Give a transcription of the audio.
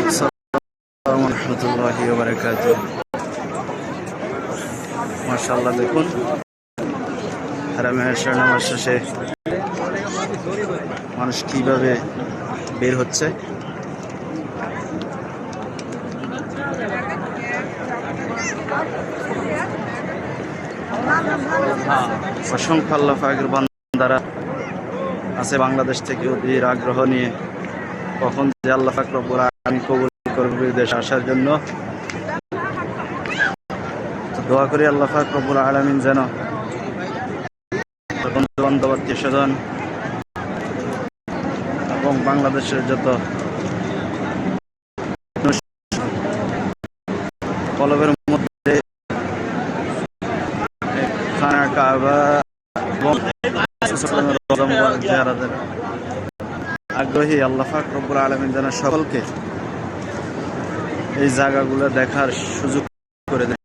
আসসালামু রাহমাতুল্লাহি ওয়া বারাকাতুহু। মাশাআল্লাহ, দেখুন হারামে আশর নামাজ শেষে মানুষ কিভাবে বের হচ্ছে। অসংখ্য আল্লাহ পাকের বান্দারা আছে বাংলাদেশ থেকে অধীর আগ্রহ নিয়ে কখন যে আল্লাহ পাক রব্বুল আলামিন কবুল করবে দেশে আসার জন্য। দোয়া করি আল্লাহ পাক রব্বুল আলামিন যেন বন্ধু বান্ধব আত্মীয় স্বজন এবং বাংলাদেশের যত কলবের মধ্যে খানা কাবা আগ্রহী আল্লাহ পাক রব্বুল আলামিন যেন সকলকে এই জায়গাগুলো দেখার সুযোগ করে দেয়।